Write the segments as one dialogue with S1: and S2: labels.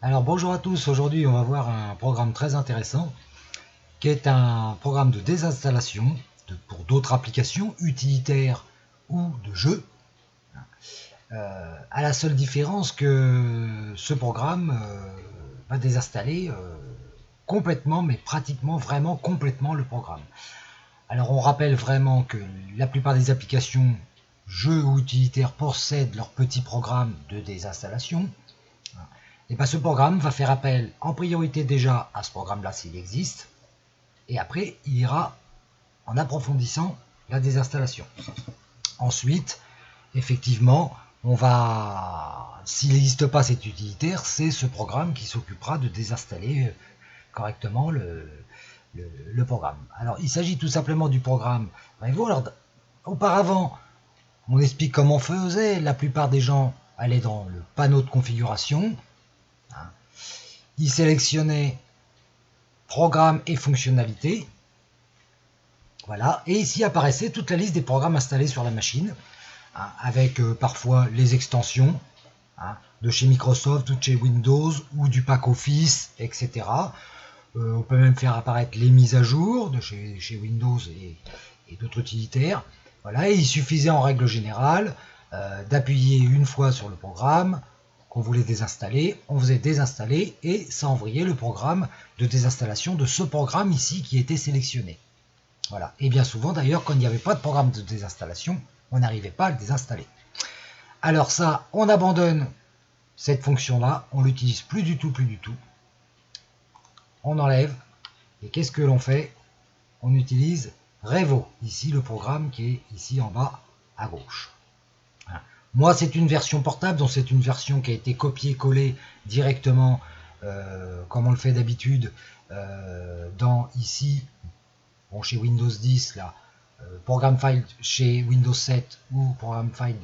S1: Alors bonjour à tous, aujourd'hui on va voir un programme très intéressant qui est un programme de désinstallation pour d'autres applications utilitaires ou de jeux, à la seule différence que ce programme va désinstaller complètement, mais pratiquement vraiment complètement le programme. Alors on rappelle vraiment que la plupart des applications jeux ou utilitaires possèdent leur petit programme de désinstallation. Et bien ce programme va faire appel en priorité déjà à ce programme-là s'il existe, et après il ira en approfondissant la désinstallation. Ensuite, effectivement, on va, s'il n'existe pas cet utilitaire, c'est ce programme qui s'occupera de désinstaller correctement le programme. Alors il s'agit tout simplement du programme. Alors, auparavant, on explique comment on faisait. La plupart des gens allaient dans le panneau de configuration. Ils sélectionnaient programme et fonctionnalités. Voilà, et ici apparaissait toute la liste des programmes installés sur la machine, hein, avec parfois les extensions, hein, de chez Microsoft ou de chez Windows ou du pack Office, etc. On peut même faire apparaître les mises à jour de chez Windows et d'autres utilitaires. Voilà, et il suffisait en règle générale d'appuyer une fois sur le programme qu'on voulait désinstaller, on faisait désinstaller et ça envoyait le programme de désinstallation de ce programme ici qui était sélectionné. Voilà. Et bien souvent d'ailleurs, quand il n'y avait pas de programme de désinstallation, on n'arrivait pas à le désinstaller. Alors ça, on abandonne cette fonction-là, on l'utilise plus du tout, plus du tout. On enlève, et qu'est-ce que l'on fait? On utilise Revo, ici le programme qui est ici en bas à gauche. Voilà. Moi c'est une version portable, donc c'est une version qui a été copiée-collée directement, comme on le fait d'habitude, dans ici, bon, chez Windows 10, là, programme file chez Windows 7 ou programme file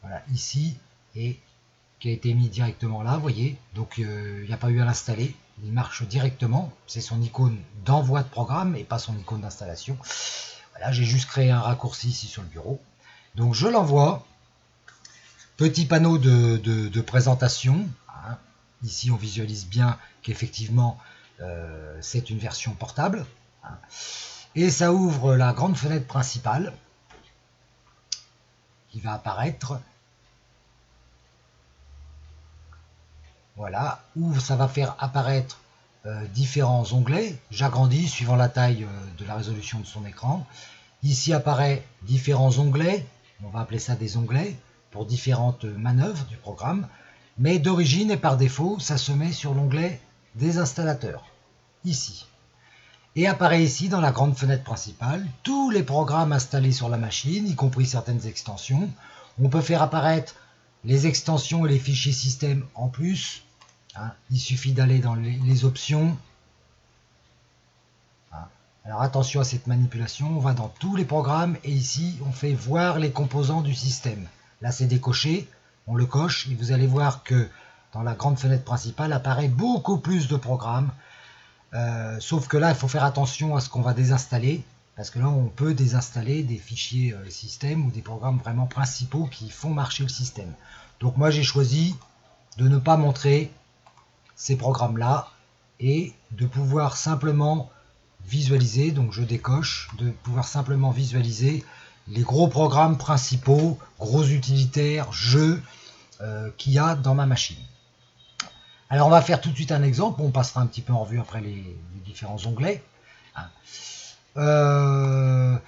S1: voilà, ici, et qui a été mis directement là, vous voyez, donc il n'y a pas eu à l'installer, il marche directement, c'est son icône d'envoi de programme et pas son icône d'installation. Voilà, j'ai juste créé un raccourci ici sur le bureau, donc je l'envoie, petit panneau de présentation, hein. Ici on visualise bien qu'effectivement c'est une version portable, hein. Et ça ouvre la grande fenêtre principale qui va apparaître. Voilà, où ça va faire apparaître différents onglets. J'agrandis suivant la taille de la résolution de son écran. Ici apparaît différents onglets, on va appeler ça des onglets, pour différentes manœuvres du programme. Mais d'origine et par défaut, ça se met sur l'onglet des installateurs, ici. Et apparaît ici dans la grande fenêtre principale tous les programmes installés sur la machine, y compris certaines extensions. On peut faire apparaître les extensions et les fichiers système en plus. Hein, il suffit d'aller dans les options. Hein. Alors attention à cette manipulation, on va dans tous les programmes et ici on fait voir les composants du système. Là c'est décoché, on le coche et vous allez voir que dans la grande fenêtre principale apparaît beaucoup plus de programmes. Sauf que là, il faut faire attention à ce qu'on va désinstaller, parce que là, on peut désinstaller des fichiers système ou des programmes vraiment principaux qui font marcher le système. Donc moi, j'ai choisi de ne pas montrer ces programmes-là et de pouvoir simplement visualiser, donc je décoche, de pouvoir simplement visualiser les gros programmes principaux, gros utilitaires, jeux qu'il y a dans ma machine. Alors on va faire tout de suite un exemple, on passera un petit peu en revue après les différents onglets. On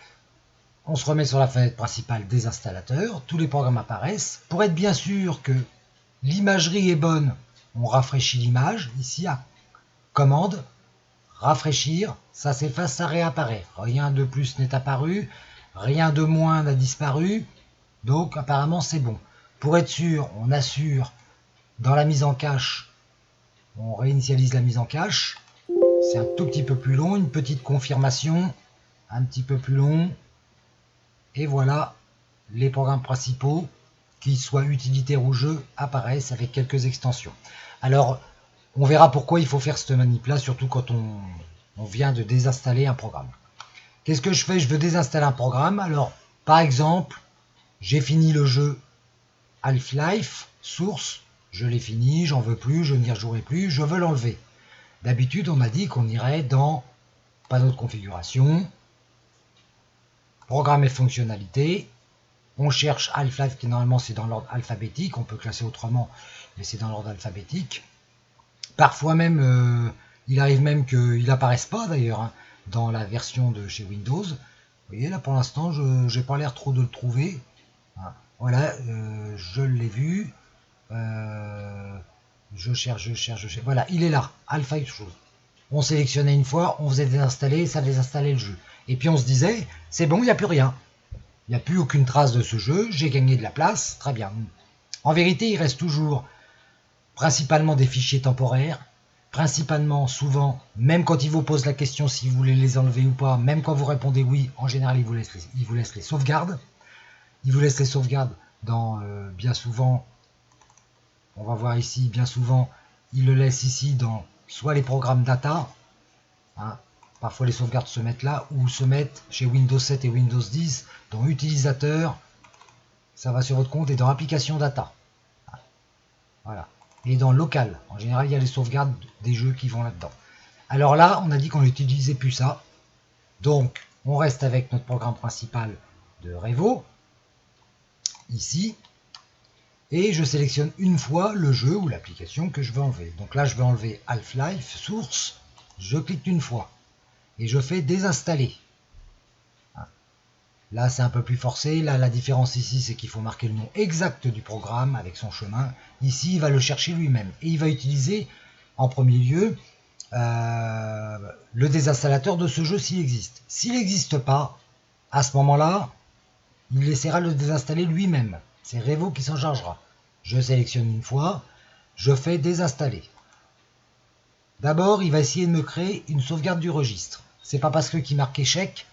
S1: se remet sur la fenêtre principale des installateurs, tous les programmes apparaissent. Pour être bien sûr que l'imagerie est bonne, on rafraîchit l'image, ici à commande, rafraîchir, ça s'efface, ça réapparaît. Rien de plus n'est apparu, rien de moins n'a disparu, donc apparemment c'est bon. Pour être sûr, on assure dans la mise en cache, on réinitialise la mise en cache. C'est un tout petit peu plus long, une petite confirmation, un petit peu plus long. Et voilà, les programmes principaux, qu'ils soient utilitaires ou jeux, apparaissent avec quelques extensions. Alors, on verra pourquoi il faut faire cette manip-là, surtout quand on vient de désinstaller un programme. Qu'est-ce que je fais? Je veux désinstaller un programme. Alors, par exemple, j'ai fini le jeu Half-Life Source. je l'ai fini, j'en veux plus, je n'y rejouerai plus, je veux l'enlever. D'habitude, on m'a dit qu'on irait dans panneau de configuration, programme et fonctionnalités, on cherche Half-Life qui normalement c'est dans l'ordre alphabétique, on peut classer autrement, mais c'est dans l'ordre alphabétique. Parfois même, il arrive même qu'il n'apparaisse pas d'ailleurs hein, dans la version de chez Windows. Vous voyez là pour l'instant je n'ai pas l'air trop de le trouver. Voilà, je l'ai vu. Je cherche. Voilà, il est là, Half-Life chose. On sélectionnait une fois, on faisait désinstaller, ça désinstallait le jeu. Et puis on se disait, c'est bon, il n'y a plus rien. Il n'y a plus aucune trace de ce jeu, j'ai gagné de la place, très bien. En vérité, il reste toujours principalement des fichiers temporaires, principalement, souvent, même quand il vous pose la question si vous voulez les enlever ou pas, même quand vous répondez oui, en général, il vous laisse les sauvegardes. Il vous laisse les sauvegardes dans, bien souvent, on va voir ici, bien souvent, il le laisse ici dans soit les programmes data, hein, parfois les sauvegardes se mettent là, ou se mettent chez Windows 7 et Windows 10, dans utilisateur, ça va sur votre compte, et dans application data. Voilà. Et dans local, en général, il y a les sauvegardes des jeux qui vont là-dedans. Alors là, on a dit qu'on n'utilisait plus ça. Donc, on reste avec notre programme principal de Revo, ici, et je sélectionne une fois le jeu ou l'application que je veux enlever. Donc là, je vais enlever Half-Life Source, je clique une fois, et je fais désinstaller. Là, c'est un peu plus forcé. Là, la différence ici, c'est qu'il faut marquer le nom exact du programme avec son chemin. Ici, il va le chercher lui-même. Et il va utiliser, en premier lieu, le désinstallateur de ce jeu s'il existe. S'il n'existe pas, à ce moment-là, il essaiera de le désinstaller lui-même. C'est Revo qui s'en chargera. Je sélectionne une fois, je fais désinstaller. D'abord, il va essayer de me créer une sauvegarde du registre. C'est pas parce qu'il marque échec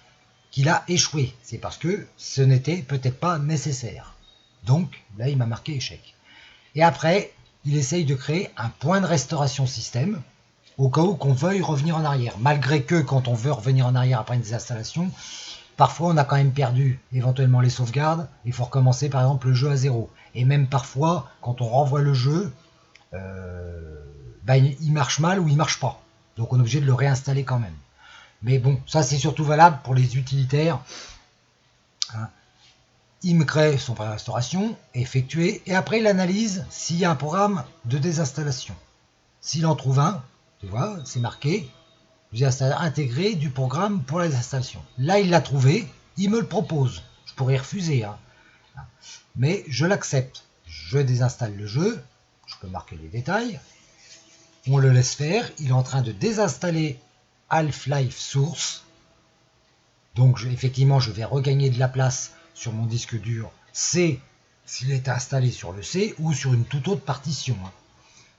S1: qu'il a échoué. C'est parce que ce n'était peut-être pas nécessaire. Donc, là, il m'a marqué échec. Et après, il essaye de créer un point de restauration système au cas où qu'on veuille revenir en arrière. Malgré que, quand on veut revenir en arrière après une désinstallation, parfois on a quand même perdu éventuellement les sauvegardes. Il faut recommencer par exemple le jeu à zéro. Et même parfois, quand on renvoie le jeu, il marche mal ou il marche pas. Donc on est obligé de le réinstaller quand même. Mais bon, ça c'est surtout valable pour les utilitaires. Hein. Il me crée son point de restauration, effectué, et après il analyse s'il y a un programme de désinstallation. S'il en trouve un, tu vois, c'est marqué, intégré du programme pour la désinstallation. Là il l'a trouvé, il me le propose. Je pourrais refuser, hein. Mais je l'accepte. Je désinstalle le jeu, je peux marquer les détails, on le laisse faire, il est en train de désinstaller Half-Life Source. Donc effectivement, je vais regagner de la place sur mon disque dur C s'il est installé sur le C ou sur une toute autre partition. Hein.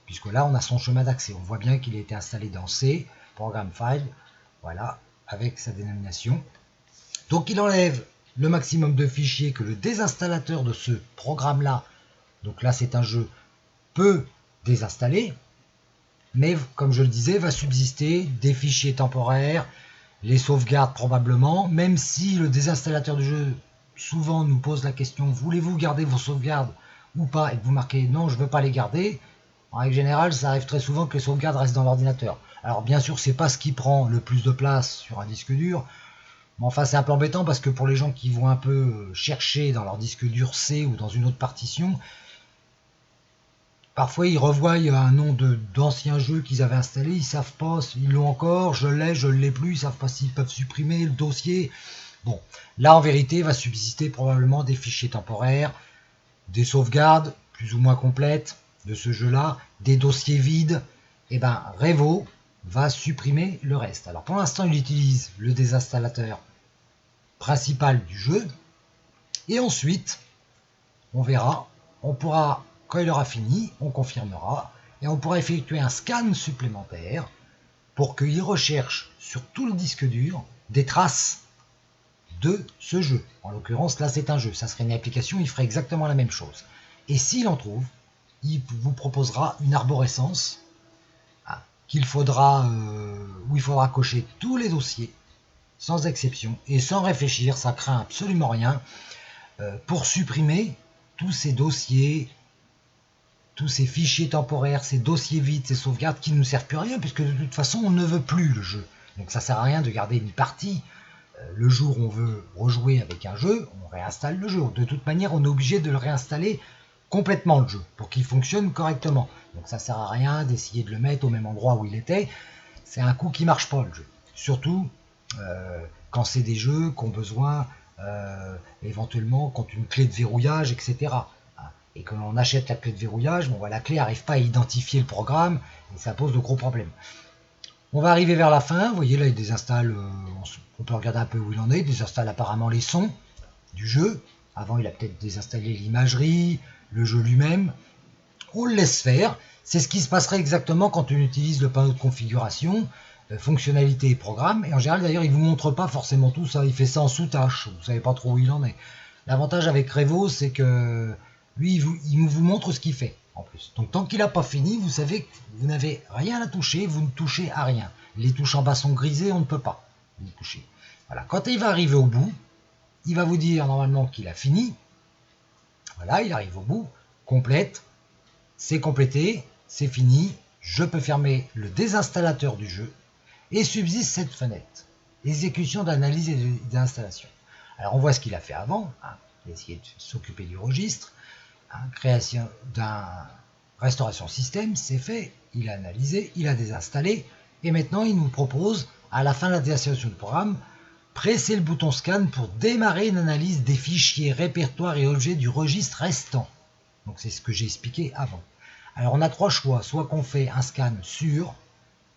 S1: Puisque là, on a son chemin d'accès. On voit bien qu'il a été installé dans C, Program File, voilà, avec sa dénomination. Donc il enlève le maximum de fichiers que le désinstallateur de ce programme-là, donc là c'est un jeu, peut désinstaller. Mais comme je le disais, va subsister des fichiers temporaires, les sauvegardes probablement, même si le désinstallateur du jeu souvent nous pose la question, voulez-vous garder vos sauvegardes ou pas, et que vous marquez non, je ne veux pas les garder, en règle générale, ça arrive très souvent que les sauvegardes restent dans l'ordinateur. Alors bien sûr, c'est pas ce qui prend le plus de place sur un disque dur, mais enfin c'est un peu embêtant parce que pour les gens qui vont un peu chercher dans leur disque dur C ou dans une autre partition, parfois ils revoient un nom d'anciens jeux qu'ils avaient installés, ils savent pas, ils l'ont encore, je l'ai plus, ils savent pas s'ils peuvent supprimer le dossier. Bon, là en vérité va subsister probablement des fichiers temporaires, des sauvegardes plus ou moins complètes de ce jeu-là, des dossiers vides. Et ben Revo va supprimer le reste. Alors pour l'instant il utilise le désinstallateur principal du jeu, et ensuite on verra, on pourra, quand il aura fini, on confirmera, et on pourra effectuer un scan supplémentaire pour qu'il recherche sur tout le disque dur des traces de ce jeu. En l'occurrence, là c'est un jeu, ça serait une application, il ferait exactement la même chose. Et s'il en trouve, il vous proposera une arborescence où il faudra cocher tous les dossiers, sans exception, et sans réfléchir, ça craint absolument rien, pour supprimer tous ces dossiers, tous ces fichiers temporaires, ces dossiers vides, ces sauvegardes qui ne nous servent plus à rien, puisque de toute façon on ne veut plus le jeu. Donc ça sert à rien de garder une partie. Le jour où on veut rejouer avec un jeu, on réinstalle le jeu. De toute manière, on est obligé de le réinstaller complètement le jeu, pour qu'il fonctionne correctement. Donc ça sert à rien d'essayer de le mettre au même endroit où il était. C'est un coup qui marche pas le jeu. Surtout quand c'est des jeux qui ont besoin éventuellement quand une clé de verrouillage, etc. Et que l'on achète la clé de verrouillage, bon, la clé n'arrive pas à identifier le programme et ça pose de gros problèmes. On va arriver vers la fin, vous voyez là il désinstalle, on peut regarder un peu où il en est, il désinstalle apparemment les sons du jeu. Avant il a peut-être désinstallé l'imagerie, le jeu lui-même. On le laisse faire, c'est ce qui se passerait exactement quand on utilise le panneau de configuration, fonctionnalités et programmes. Et en général d'ailleurs il ne vous montre pas forcément tout ça, il fait ça en sous-tâche, vous ne savez pas trop où il en est. L'avantage avec Revo c'est que lui il vous montre ce qu'il fait. En plus. Donc tant qu'il n'a pas fini, vous savez que vous n'avez rien à toucher, vous ne touchez à rien. Les touches en bas sont grisées, on ne peut pas les toucher. Voilà. Quand il va arriver au bout, il va vous dire normalement qu'il a fini. Voilà, il arrive au bout, complète, c'est complété, c'est fini, je peux fermer le désinstallateur du jeu et subsiste cette fenêtre. Exécution d'analyse et d'installation. Alors on voit ce qu'il a fait avant, il a essayé de s'occuper du registre. Création d'un restauration système, c'est fait, il a analysé, il a désinstallé, et maintenant il nous propose, à la fin de la désinstallation du programme, presser le bouton scan pour démarrer une analyse des fichiers, répertoires et objets du registre restant. Donc c'est ce que j'ai expliqué avant. Alors on a trois choix, soit qu'on fait un scan sûr,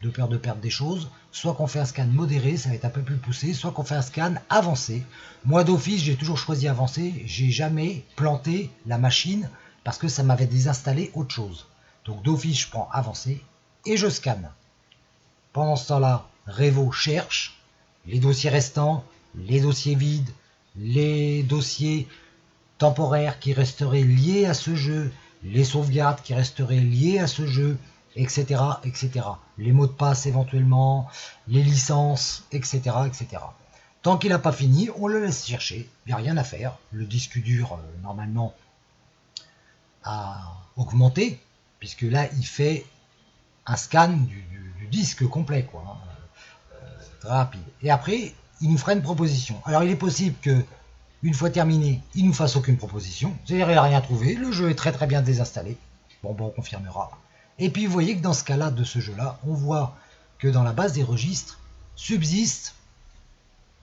S1: de peur de perdre des choses, soit qu'on fait un scan modéré, ça va être un peu plus poussé, soit qu'on fait un scan avancé. Moi d'office, j'ai toujours choisi avancé, j'ai jamais planté la machine parce que ça m'avait désinstallé autre chose. Donc d'office, je prends avancé et je scanne. Pendant ce temps-là, Revo cherche les dossiers restants, les dossiers vides, les dossiers temporaires qui resteraient liés à ce jeu, les sauvegardes qui resteraient liées à ce jeu, etc., etc. Les mots de passe éventuellement, les licences, etc., etc. Tant qu'il n'a pas fini, on le laisse chercher, il n'y a rien à faire. Le disque dur, normalement, a augmenté, puisque là, il fait un scan du disque complet, quoi, très rapide. Et après, il nous fera une proposition. Alors, il est possible que une fois terminé, il nous fasse aucune proposition, c'est-à-dire il n'a rien trouvé, le jeu est très très bien désinstallé. Bon, on confirmera. Et puis vous voyez que dans ce cas-là, de ce jeu-là, on voit que dans la base des registres, subsiste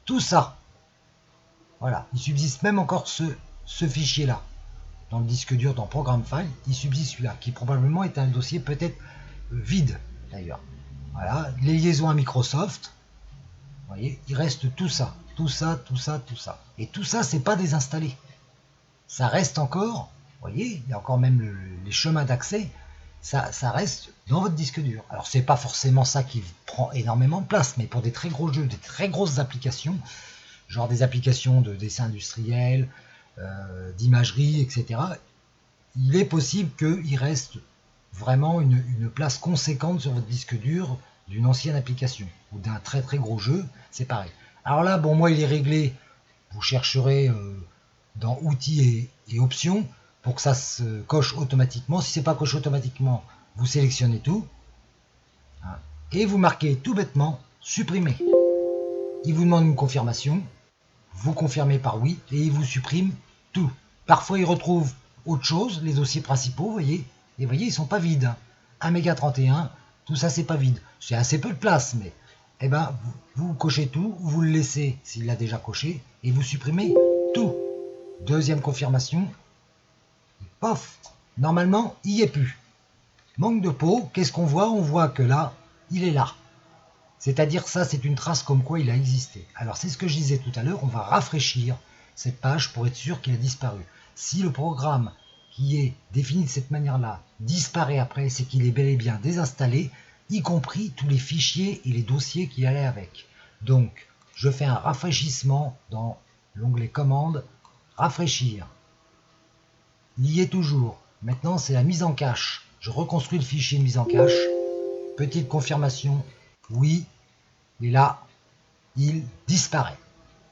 S1: tout ça. Voilà, il subsiste même encore ce fichier-là. Dans le disque dur, dans Program File, il subsiste celui-là, qui probablement est un dossier peut-être vide, d'ailleurs. Voilà, les liaisons à Microsoft, vous voyez, il reste tout ça. Tout ça, tout ça, tout ça. Et tout ça, c'est pas désinstallé. Ça reste encore, vous voyez, il y a encore même les chemins d'accès, ça reste dans votre disque dur. Alors c'est pas forcément ça qui prend énormément de place, mais pour des très gros jeux, des très grosses applications, genre des applications de dessin industriel, d'imagerie, etc., il est possible qu'il reste vraiment une place conséquente sur votre disque dur d'une ancienne application, ou d'un très très gros jeu, c'est pareil. Alors là, bon, moi, il est réglé. Vous chercherez dans outils et options pour que ça se coche automatiquement. Si ce n'est pas coché automatiquement, vous sélectionnez tout. Et vous marquez tout bêtement supprimer. Il vous demande une confirmation. Vous confirmez par oui et il vous supprime tout. Parfois, il retrouve autre chose, les dossiers principaux, vous voyez. Et vous voyez, ils ne sont pas vides. 1 méga 31, tout ça, c'est pas vide. C'est assez peu de place, mais eh ben, vous cochez tout, vous le laissez s'il l'a déjà coché, et vous supprimez tout. Deuxième confirmation, pof, normalement, il n'y est plus. Manque de peau, qu'est-ce qu'on voit? On voit que là, il est là. C'est-à-dire ça, c'est une trace comme quoi il a existé. Alors c'est ce que je disais tout à l'heure, on va rafraîchir cette page pour être sûr qu'il a disparu. Si le programme qui est défini de cette manière-là disparaît après, c'est qu'il est bel et bien désinstallé, y compris tous les fichiers et les dossiers qui allaient avec. Donc, je fais un rafraîchissement dans l'onglet commande, rafraîchir. Il y est toujours. Maintenant, c'est la mise en cache. Je reconstruis le fichier de mise en cache. Petite confirmation, oui, et là, il disparaît.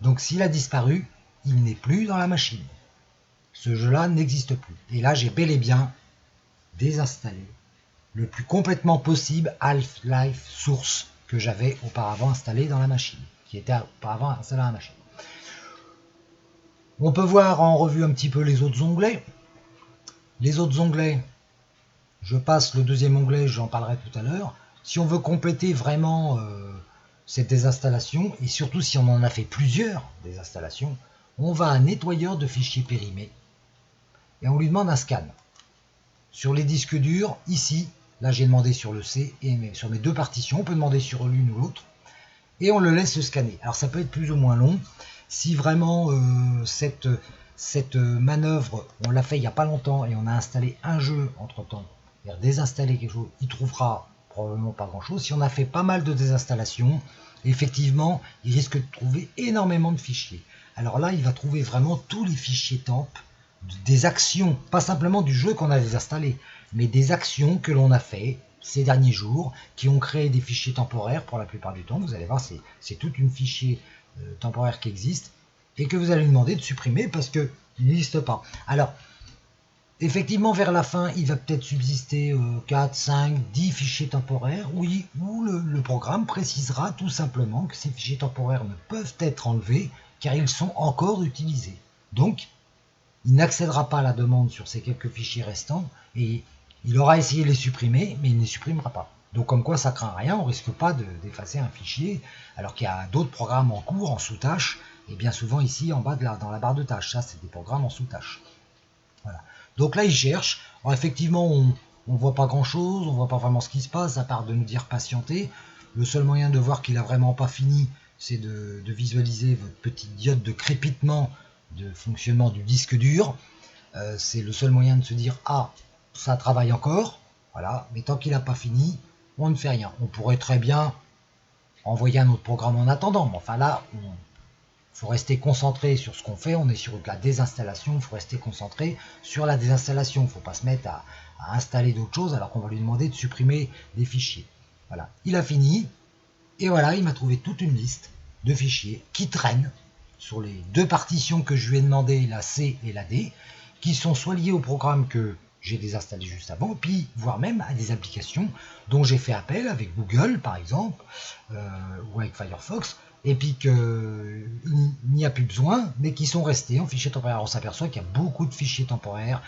S1: Donc, s'il a disparu, il n'est plus dans la machine. Ce jeu-là n'existe plus. Et là, j'ai bel et bien désinstaller le plus complètement possible Half-Life Source que j'avais auparavant installé dans la machine, qui était auparavant installé dans la machine. On peut voir en revue un petit peu les autres onglets. Les autres onglets, je passe le deuxième onglet, j'en parlerai tout à l'heure. Si on veut compléter vraiment cette désinstallation, et surtout si on en a fait plusieurs désinstallations, on va à un nettoyeur de fichiers périmés et on lui demande un scan. Sur les disques durs, ici, là j'ai demandé sur le C et sur mes deux partitions, on peut demander sur l'une ou l'autre, et on le laisse scanner. Alors ça peut être plus ou moins long. Si vraiment cette manœuvre, on l'a fait il n'y a pas longtemps et on a installé un jeu entre-temps, c'est-à-dire désinstaller quelque chose, il trouvera probablement pas grand-chose. Si on a fait pas mal de désinstallations, effectivement, il risque de trouver énormément de fichiers. Alors là, il va trouver vraiment tous les fichiers temp des actions, pas simplement du jeu qu'on a désinstallé, mais des actions que l'on a fait ces derniers jours, qui ont créé des fichiers temporaires pour la plupart du temps. Vous allez voir, c'est tout un fichier temporaire qui existe, et que vous allez lui demander de supprimer parce qu'il n'existe pas. Alors, effectivement, vers la fin, il va peut-être subsister 4, 5, 10 fichiers temporaires, oui, où le programme précisera tout simplement que ces fichiers temporaires ne peuvent être enlevés car ils sont encore utilisés. Donc, il n'accédera pas à la demande sur ces quelques fichiers restants et il aura essayé de les supprimer, mais il ne les supprimera pas. Donc comme quoi ça craint rien, on ne risque pas d'effacer un fichier, alors qu'il y a d'autres programmes en cours, en sous-tâche, et bien souvent ici en bas dans la barre de tâches, ça c'est des programmes en sous-tâche. Voilà. Donc là il cherche, alors effectivement on ne voit pas grand chose, on ne voit pas vraiment ce qui se passe, à part de nous dire patienter. Le seul moyen de voir qu'il n'a vraiment pas fini, c'est de visualiser votre petite diode de crépitement de fonctionnement du disque dur. C'est le seul moyen de se dire ah, ça travaille encore, voilà, mais tant qu'il n'a pas fini, on ne fait rien. On pourrait très bien envoyer un autre programme en attendant, mais enfin là, il faut rester concentré sur ce qu'on fait, on est sur la désinstallation, il faut rester concentré sur la désinstallation, il ne faut pas se mettre à installer d'autres choses alors qu'on va lui demander de supprimer des fichiers. Voilà, il a fini, et voilà, il m'a trouvé toute une liste de fichiers qui traînent sur les deux partitions que je lui ai demandé, la C et la D, qui sont soit liées au programme que j'ai désinstallé juste avant, puis voire même à des applications dont j'ai fait appel avec Google par exemple, ou avec Firefox, et puis qu'il n'y a plus besoin, mais qui sont restés en fichiers temporaires. On s'aperçoit qu'il y a beaucoup de fichiers temporaires,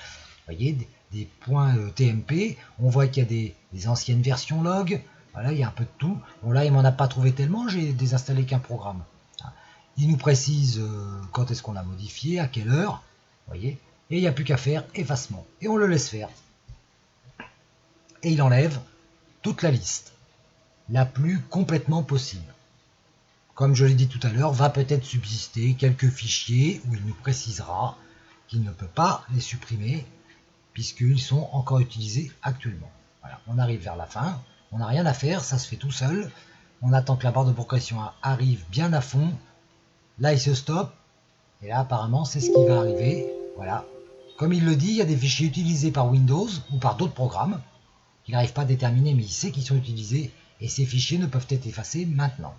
S1: vous voyez, des points TMP, on voit qu'il y a des anciennes versions log, voilà, il y a un peu de tout. Bon là, il m'en a pas trouvé tellement, j'ai désinstallé qu'un programme. Il nous précise quand est-ce qu'on l'a modifié, à quelle heure, vous voyez, et il n'y a plus qu'à faire effacement. Et on le laisse faire. Et il enlève toute la liste, la plus complètement possible. Comme je l'ai dit tout à l'heure, va peut-être subsister quelques fichiers où il nous précisera qu'il ne peut pas les supprimer puisqu'ils sont encore utilisés actuellement. Voilà, on arrive vers la fin, on n'a rien à faire, ça se fait tout seul. On attend que la barre de progression arrive bien à fond. Là, il se stoppe. Et là, apparemment, c'est ce qui va arriver. Voilà. Comme il le dit, il y a des fichiers utilisés par Windows ou par d'autres programmes qu'il n'arrive pas à déterminer, mais il sait qu'ils sont utilisés. Et ces fichiers ne peuvent être effacés maintenant.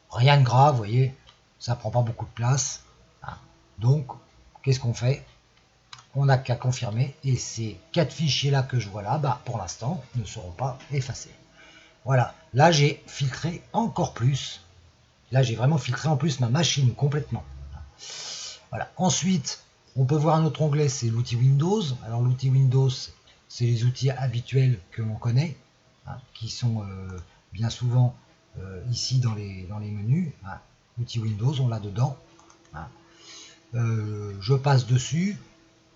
S1: Rien de grave, vous voyez. Ça ne prend pas beaucoup de place. Donc, qu'est-ce qu'on fait? On n'a qu'à confirmer. Et ces 4 fichiers-là que je vois là, bah, pour l'instant, ne seront pas effacés. Voilà. Là, j'ai filtré encore plus. Là, j'ai vraiment filtré en plus ma machine complètement. Voilà. Ensuite, on peut voir un autre onglet, c'est l'outil Windows. Alors l'outil Windows, c'est les outils habituels que l'on connaît, qui sont bien souvent ici dans les menus. L'outil Windows, on l'a dedans. Je passe dessus.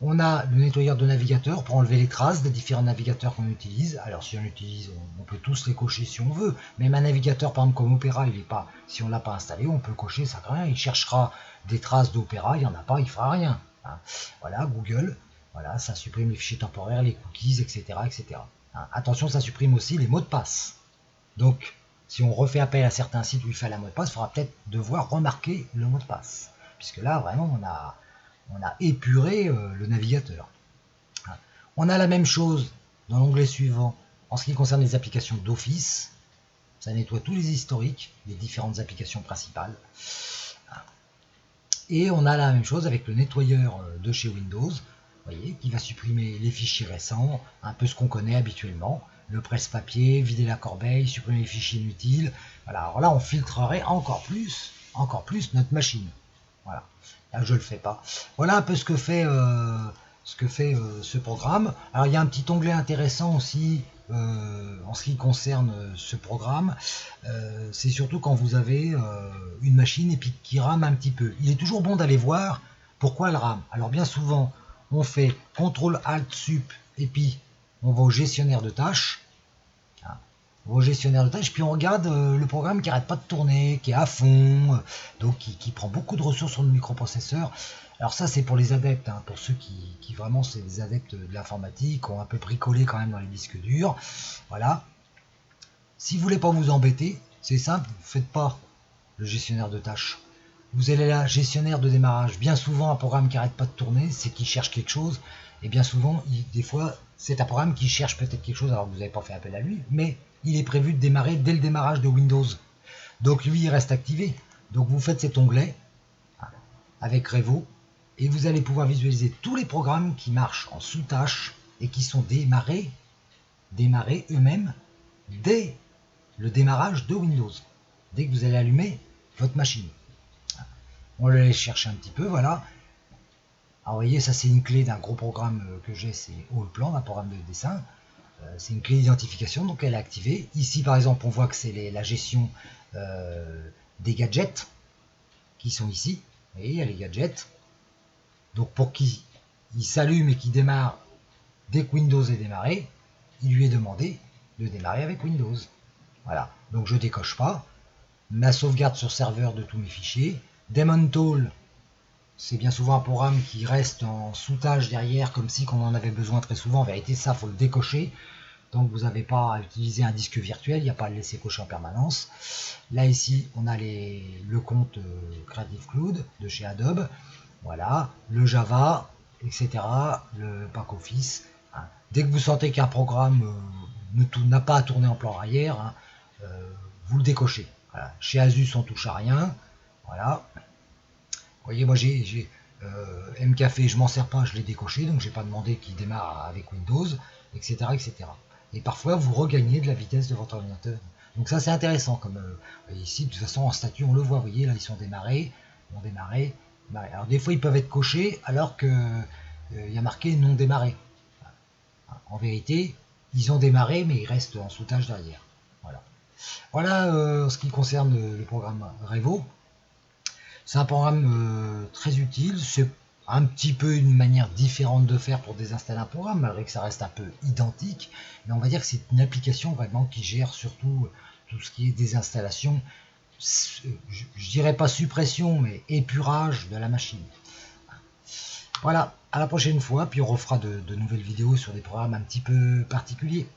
S1: On a le nettoyeur de navigateur pour enlever les traces des différents navigateurs qu'on utilise. Alors si on utilise, on peut tous les cocher si on veut. Même un navigateur par exemple comme Opera, il est pas, si on ne l'a pas installé, on peut cocher, ça craint rien. Il cherchera des traces d'Opera, il n'y en a pas, il fera rien. Voilà, Google, voilà, ça supprime les fichiers temporaires, les cookies, etc. etc. Attention, ça supprime aussi les mots de passe. Donc, si on refait appel à certains sites où il fallait un mot de passe, il faudra peut-être devoir remarquer le mot de passe. Puisque là, vraiment, on a épuré le navigateur. On a la même chose dans l'onglet suivant en ce qui concerne les applications d'Office. Ça nettoie tous les historiques des différentes applications principales. Et on a la même chose avec le nettoyeur de chez Windows. voyez, qui va supprimer les fichiers récents, un peu ce qu'on connaît habituellement, le presse-papier, vider la corbeille, supprimer les fichiers inutiles. Voilà, alors là on filtrerait encore plus notre machine. Voilà, là je le fais pas. Voilà un peu ce que fait ce programme. Alors il y a un petit onglet intéressant aussi en ce qui concerne ce programme. C'est surtout quand vous avez une machine et puis qui rame un petit peu. Il est toujours bon d'aller voir pourquoi elle rame. Alors bien souvent on fait CTRL ALT SUP et puis on va au gestionnaire de tâches. Au gestionnaire de tâches, puis on regarde le programme qui n'arrête pas de tourner, qui est à fond, donc qui prend beaucoup de ressources sur le microprocesseur. Alors ça c'est pour les adeptes, hein, pour ceux qui vraiment c'est des adeptes de l'informatique, qui ont un peu bricolé quand même dans les disques durs. Voilà. Si vous voulez pas vous embêter, c'est simple, vous ne faites pas le gestionnaire de tâches. Vous allez là, gestionnaire de démarrage. Bien souvent un programme qui n'arrête pas de tourner, c'est qu'il cherche quelque chose. Et bien souvent, des fois, c'est un programme qui cherche peut-être quelque chose alors que vous n'avez pas fait appel à lui, mais il est prévu de démarrer dès le démarrage de Windows. Donc lui, il reste activé. Donc vous faites cet onglet avec Revo et vous allez pouvoir visualiser tous les programmes qui marchent en sous-tâche et qui sont démarrés eux-mêmes dès le démarrage de Windows. Dès que vous allez allumer votre machine. On va aller chercher un petit peu, voilà. Alors vous voyez, ça c'est une clé d'un gros programme que j'ai, c'est Allplan, un programme de dessin. C'est une clé d'identification, donc elle est activée. Ici par exemple, on voit que c'est la gestion des gadgets qui sont ici. Vous voyez, il y a les gadgets. Donc pour qu'ils s'allument et qu'ils démarrent dès que Windows est démarré, il lui est demandé de démarrer avec Windows. Voilà, donc je décoche pas. Ma sauvegarde sur serveur de tous mes fichiers. Daemon Tool, c'est bien souvent un programme qui reste en sous-tâche derrière, comme si on en avait besoin très souvent. En vérité, ça, faut le décocher. Donc vous n'avez pas à utiliser un disque virtuel, il n'y a pas à le laisser cocher en permanence. Là ici, on a le compte Creative Cloud de chez Adobe. Voilà, le Java, etc. Le pack Office. Hein. Dès que vous sentez qu'un programme n'a pas à tourner en plan arrière, hein, vous le décochez. Voilà. Chez Asus, on touche à rien. Voilà. Vous voyez, moi j'ai MCafé, je m'en sers pas, je l'ai décoché, donc j'ai pas demandé qu'il démarre avec Windows, etc., etc. Et parfois vous regagnez de la vitesse de votre ordinateur. Donc ça c'est intéressant, comme ici de toute façon en statut on le voit, vous voyez là ils sont démarrés, démarré. Alors des fois ils peuvent être cochés alors que il y a marqué non démarré. En vérité, ils ont démarré mais ils restent en sous-tâche derrière. Voilà. Voilà ce qui concerne le programme Revo. C'est un programme très utile, c'est un petit peu une manière différente de faire pour désinstaller un programme, malgré que ça reste un peu identique, mais on va dire que c'est une application vraiment qui gère surtout tout ce qui est désinstallation, je dirais pas suppression, mais épurage de la machine. Voilà, à la prochaine fois, puis on refera de nouvelles vidéos sur des programmes un petit peu particuliers.